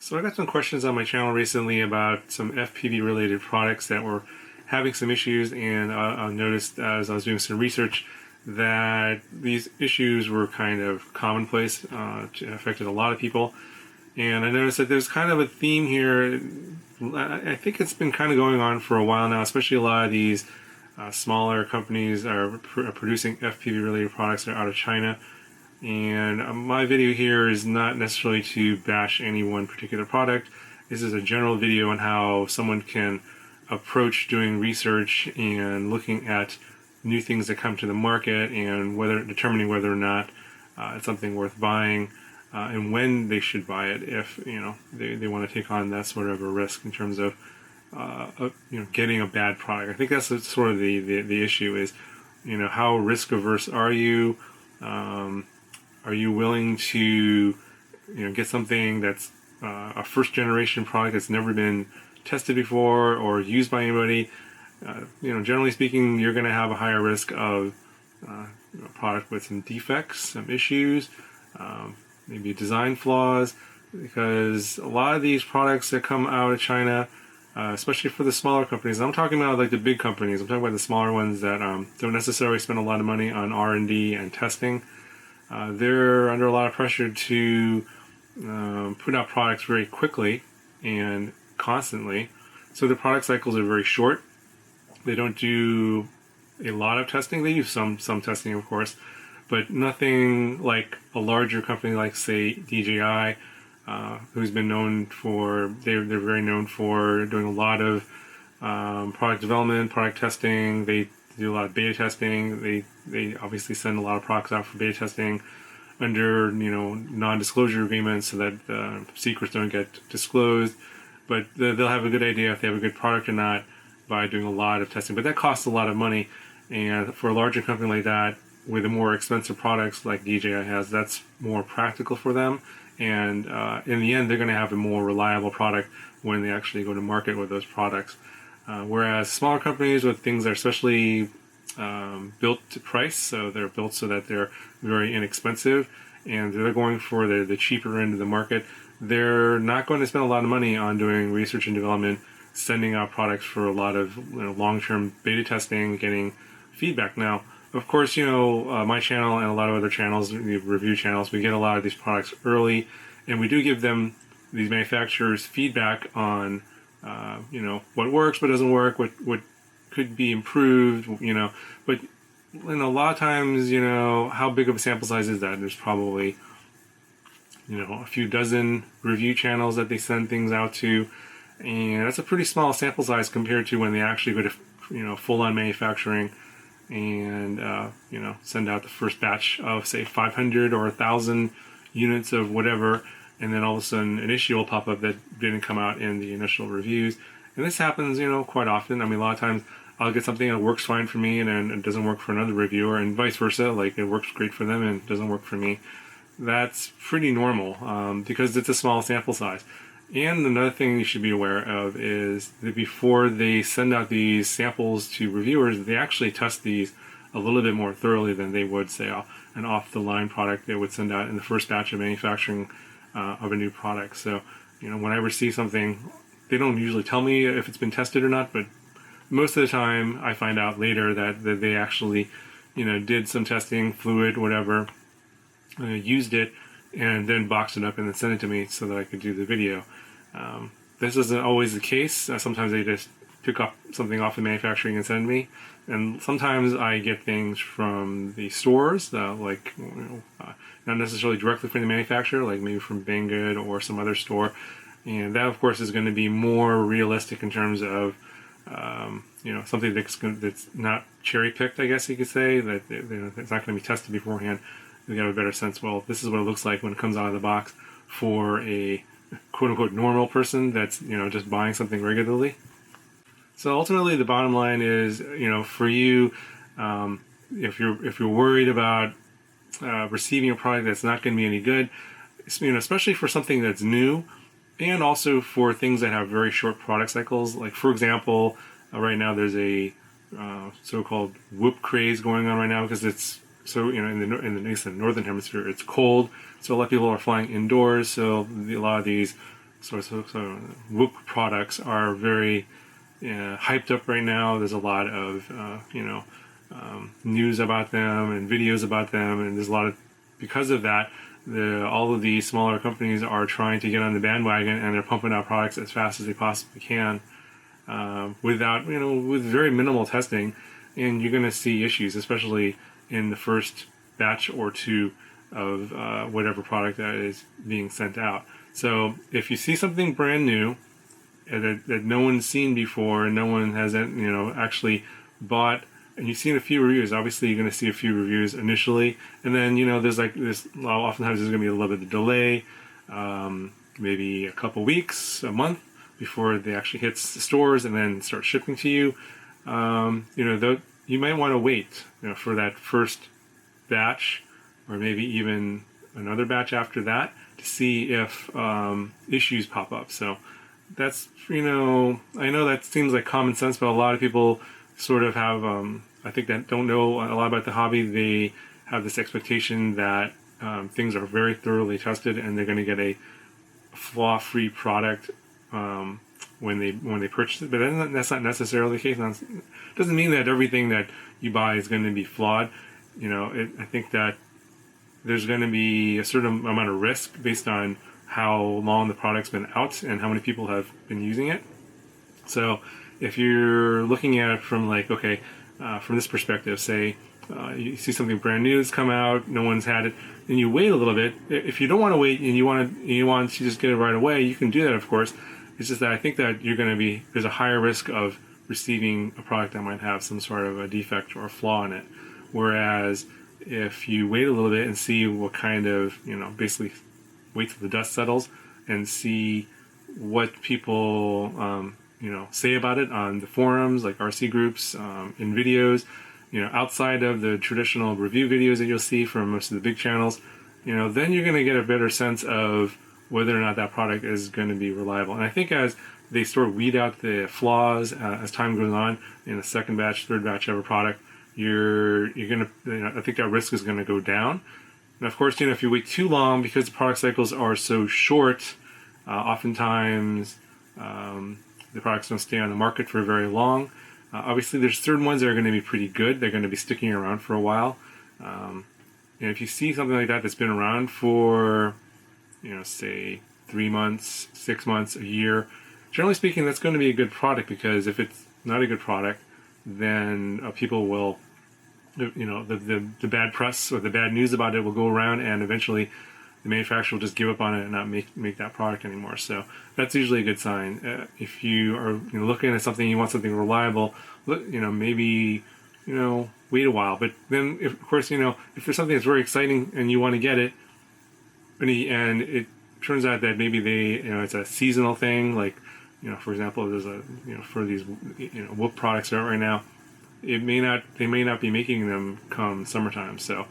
So I got some questions on my channel recently about some FPV related products that were having some issues, and I noticed as I was doing some research that these issues were kind of commonplace, affected a lot of people. And I noticed that there's kind of a theme here. I think it's been kind of going on for a while now, especially a lot of these smaller companies are producing FPV related products that are out of China. And my video here is not necessarily to bash any one particular product. This is a general video on how someone can approach doing research and looking at new things that come to the market and determining whether or not it's something worth buying, and when they should buy it if they want to take on that sort of a risk in terms of getting a bad product. I think that's sort of the issue is, how risk averse are you? Are you willing to get something that's a first generation product that's never been tested before or used by anybody? Generally speaking, you're going to have a higher risk of a product with some defects, some issues, maybe design flaws, because a lot of these products that come out of China, especially for the smaller companies, I'm talking about like the big companies, I'm talking about the smaller ones that don't necessarily spend a lot of money on R&D and testing. They're under a lot of pressure to put out products very quickly and constantly. So the product cycles are very short. They don't do a lot of testing. They do some testing, of course, but nothing like a larger company like, say, DJI, who's been known for, they're very known for doing a lot of product development, product testing. They do a lot of beta testing. They obviously send a lot of products out for beta testing under non-disclosure agreements so that secrets don't get disclosed. But they'll have a good idea if they have a good product or not by doing a lot of testing. But that costs a lot of money, and for a larger company like that with the more expensive products like DJI has, that's more practical for them. And in the end, they're going to have a more reliable product when they actually go to market with those products. Whereas smaller companies with things that are especially built to price, so they're built so that they're very inexpensive and they're going for the cheaper end of the market, they're not going to spend a lot of money on doing research and development, sending out products for a lot of long-term beta testing, getting feedback. Now, of course, my channel and a lot of other channels, the review channels, we get a lot of these products early, and we do give them, these manufacturers, feedback on what works, what doesn't work, what could be improved, but a lot of times, how big of a sample size is that? There's probably, a few dozen review channels that they send things out to, and that's a pretty small sample size compared to when they actually go to, full-on manufacturing and, send out the first batch of, say, 500 or 1,000 units of whatever, and then all of a sudden an issue will pop up that didn't come out in the initial reviews. And this happens, quite often. I mean, a lot of times I'll get something that works fine for me and then it doesn't work for another reviewer, and vice versa. Like, it works great for them and it doesn't work for me. That's pretty normal because it's a small sample size. And another thing you should be aware of is that before they send out these samples to reviewers, they actually test these a little bit more thoroughly than they would, say, an off-the-line product they would send out in the first batch of manufacturing of a new product. So, when I receive something, they don't usually tell me if it's been tested or not, but most of the time I find out later that they actually, did some testing, flew it, whatever, used it, and then boxed it up and then sent it to me so that I could do the video. This isn't always the case. Sometimes they just pick up something off the manufacturing and send me, and sometimes I get things from the stores, like not necessarily directly from the manufacturer, like maybe from Banggood or some other store, and that of course is going to be more realistic in terms of something that's not cherry picked, I guess you could say, that it's not going to be tested beforehand. You have a better sense, well, this is what it looks like when it comes out of the box for a quote-unquote normal person that's just buying something regularly. So ultimately the bottom line is, for you, if you're worried about receiving a product that's not going to be any good, especially for something that's new, and also for things that have very short product cycles, like for example, right now there's a so-called whoop craze going on right now because it's so in the northern hemisphere it's cold, so a lot of people are flying indoors. So a lot of these so WOOC products are very hyped up right now. There's a lot of news about them and videos about them, and there's a lot of, because of that, all of the smaller companies are trying to get on the bandwagon, and they're pumping out products as fast as they possibly can, without, with very minimal testing, and you're going to see issues, especially in the first batch or two of whatever product that is being sent out. So if you see something brand new that no one's seen before, and no one has actually bought, and you've seen a few reviews, obviously you're going to see a few reviews initially, and then there's like this, oftentimes there's going to be a little bit of delay, maybe a couple weeks, a month before they actually hits the stores and then start shipping to you. You might want to wait for that first batch, or maybe even another batch after that, to see if issues pop up. So that's, I know that seems like common sense, but a lot of people sort of have, I think, that don't know a lot about the hobby. They have this expectation that things are very thoroughly tested and they're going to get a flaw-free product when they purchase it. But that's not necessarily the case. It doesn't mean that everything that you buy is going to be flawed. I think that there's going to be a certain amount of risk based on how long the product's been out and how many people have been using it. So if you're looking at it from from this perspective, say you see something brand new that's come out, no one's had it, and you wait a little bit. If you don't want to wait and you want to just get it right away, you can do that, of course. It's just that I think that there's a higher risk of receiving a product that might have some sort of a defect or a flaw in it. Whereas if you wait a little bit and see what kind of, basically wait till the dust settles and see what people, say about it on the forums, like RC groups, in videos, outside of the traditional review videos that you'll see from most of the big channels, then you're going to get a better sense of whether or not that product is going to be reliable. And I think as they sort of weed out the flaws as time goes on in the second batch, third batch of a product, you're going to, I think that risk is going to go down. And of course, if you wait too long, because the product cycles are so short, oftentimes the products don't stay on the market for very long. Obviously, there's certain ones that are going to be pretty good. They're going to be sticking around for a while. And if you see something like that that's been around for, say 3 months, 6 months, a year, generally speaking, that's going to be a good product, because if it's not a good product, then people will, the bad press or the bad news about it will go around, and eventually the manufacturer will just give up on it and not make that product anymore. So that's usually a good sign. If you are looking at something, you want something reliable, maybe wait a while. But then, of course, if there's something that's very exciting and you want to get it, and it turns out that maybe it's a seasonal thing, like for example, there's for these WOOC products out right now, they may not be making them come summertime. So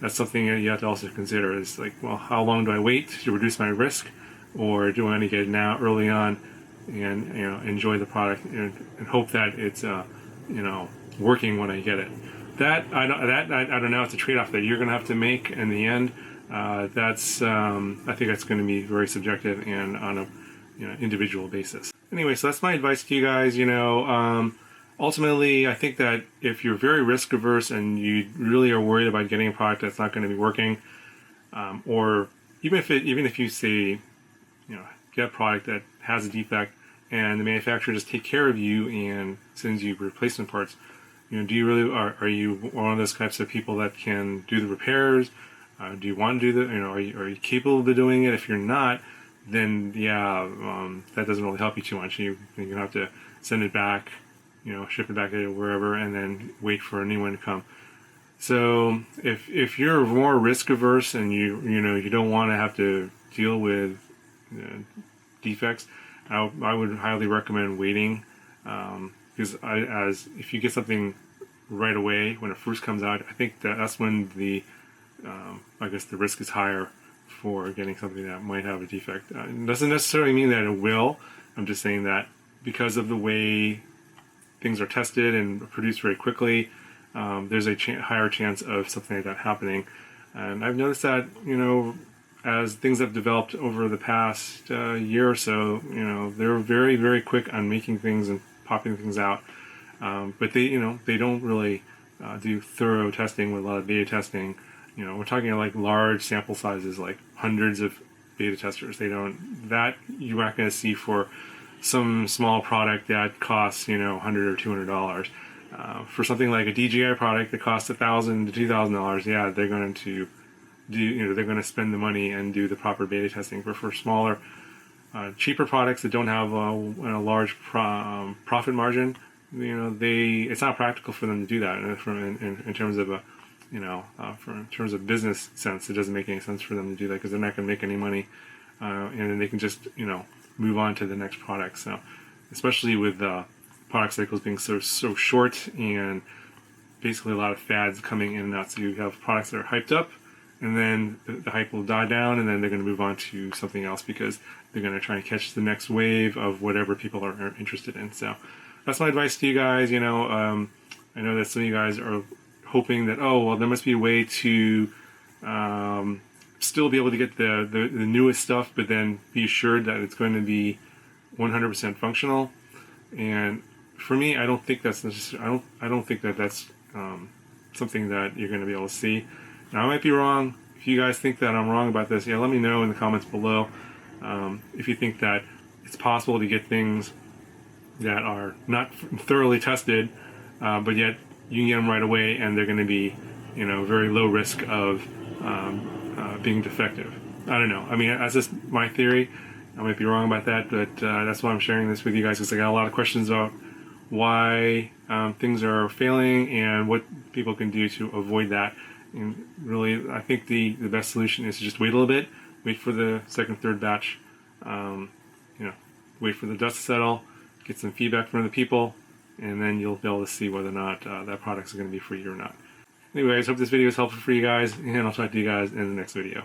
that's something that you have to also consider, is like, well, how long do I wait to reduce my risk, or do I want to get it now early on and enjoy the product and hope that it's working when I get it. I don't know. It's a trade-off that you're going to have to make in the end. I think that's going to be very subjective and on a individual basis. Anyway, so that's my advice to you guys. Ultimately, I think that if you're very risk averse and you really are worried about getting a product that's not going to be working, or even if you say, get a product that has a defect and the manufacturer just take care of you and sends you replacement parts, are you one of those types of people that can do the repairs? Do you want to do are you capable of doing it? If you're not, then that doesn't really help you too much. You're going to have to send it back, ship it back to wherever, and then wait for a new one to come. So if you're more risk averse and you don't want to have to deal with defects, I would highly recommend waiting, because if you get something right away when it first comes out, I think that's when the risk is higher for getting something that might have a defect. It doesn't necessarily mean that it will. I'm just saying that because of the way things are tested and produced very quickly, there's a higher chance of something like that happening. And I've noticed that, as things have developed over the past year or so, they're very, very quick on making things and popping things out. But they don't really do thorough testing with a lot of beta testing. We're talking like large sample sizes, like hundreds of beta testers. That you're not going to see for some small product that costs, $100 or $200. For something like a DJI product that costs $1,000 to $2,000, yeah, they're going to they're going to spend the money and do the proper beta testing. But for smaller, cheaper products that don't have a large profit margin, it's not practical for them to do that. In terms of in terms of business sense, it doesn't make any sense for them to do that because they're not going to make any money, and then they can just move on to the next product. So, especially with product cycles being so short and basically a lot of fads coming in and out, so you have products that are hyped up, and then the hype will die down, and then they're going to move on to something else because they're going to try and catch the next wave of whatever people are interested in. So that's my advice to you guys. I know that some of you guys are hoping that, there must be a way to still be able to get the newest stuff, but then be assured that it's going to be 100% functional. And for me, I don't think that's necessary. I don't think that that's something that you're going to be able to see. Now, I might be wrong. If you guys think that I'm wrong about this, let me know in the comments below. If you think that it's possible to get things that are not thoroughly tested, but yet you can get them right away, and they're going to be, very low risk of being defective. I don't know. I mean, that's just my theory. I might be wrong about that, but that's why I'm sharing this with you guys, because I got a lot of questions about why things are failing and what people can do to avoid that. And really, I think the best solution is to just wait a little bit, wait for the second, third batch, wait for the dust to settle, get some feedback from the people, and then you'll be able to see whether or not that product's going to be for you or not. Anyways, hope this video is helpful for you guys, and I'll talk to you guys in the next video.